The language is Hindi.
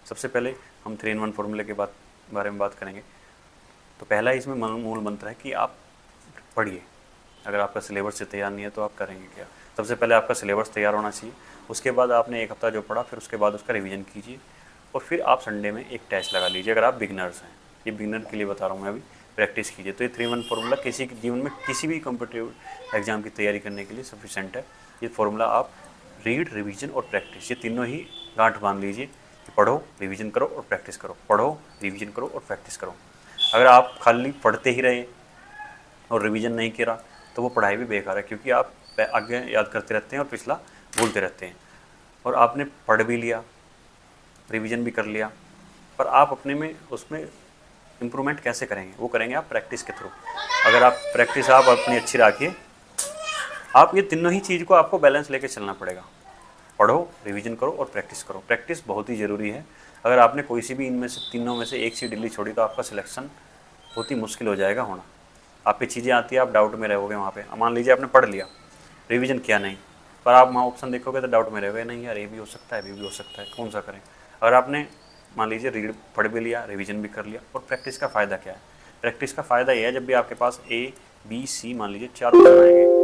सबसे पहले हम 3 in 1 फॉर्मूले के बारे में बात करेंगे। तो पहला इसमें मूल मंत्र है कि आप पढ़िए। अगर आपका सिलेबस से तैयार नहीं है तो आप करेंगे क्या? सबसे पहले आपका सिलेबस तैयार होना चाहिए, उसके बाद आपने एक हफ्ता जो पढ़ा फिर उसके बाद उसका रिवीजन कीजिए, और फिर आप संडे में एक टेस्ट लगा लीजिए। अगर आप बिगनर्स हैं, ये बिगनर के लिए बता रहा हूँ मैं अभी, प्रैक्टिस कीजिए। तो ये 3 in 1 फार्मूला किसी के जीवन में किसी भी कॉम्पिटिटिव एग्जाम की तैयारी करने के लिए सफिशेंट है। ये फार्मूला आप रीड, रिवीजन और प्रैक्टिस, ये तीनों ही गांठ बांध लीजिए कि पढ़ो, रिवीजन करो और प्रैक्टिस करो, पढ़ो, रिवीजन करो और प्रैक्टिस करो। अगर आप खाली पढ़ते ही रहे और रिवीजन नहीं करा तो वो पढ़ाई भी बेकार है, क्योंकि आप आगे याद करते रहते हैं और पिछला भूलते रहते हैं। और आपने पढ़ भी लिया, रिवीजन भी कर लिया, पर आप अपने में उसमें इम्प्रूवमेंट कैसे करेंगे? वो करेंगे आप प्रैक्टिस के थ्रू। अगर आप प्रैक्टिस आप अपनी अच्छी रखिए, आप ये तीनों ही चीज़ को आपको बैलेंस लेके चलना पड़ेगा। पढ़ो, रिवीजन करो और प्रैक्टिस करो। प्रैक्टिस बहुत ही ज़रूरी है। अगर आपने कोई सी भी इनमें से तीनों में से एक सी डिलीट छोड़ी तो आपका सिलेक्शन बहुत ही मुश्किल हो जाएगा होना। आप पे चीज़ें आती है, आप डाउट में रहोगे वहाँ पे। मान लीजिए आपने पढ़ लिया, रिवीजन किया नहीं, पर आप वहाँ ऑप्शन देखोगे तो डाउट में रहोगे, नहीं यार ये भी हो सकता है, ये भी हो सकता है, कौन सा करें? अगर आपने मान लीजिए रीड पढ़ भी लिया, रिवीजन भी कर लिया, और प्रैक्टिस का फ़ायदा क्या है? प्रैक्टिस का फ़ायदा ये है, जब भी आपके पास A, B, C मान लीजिए 4 ऑप्शन आएंगे,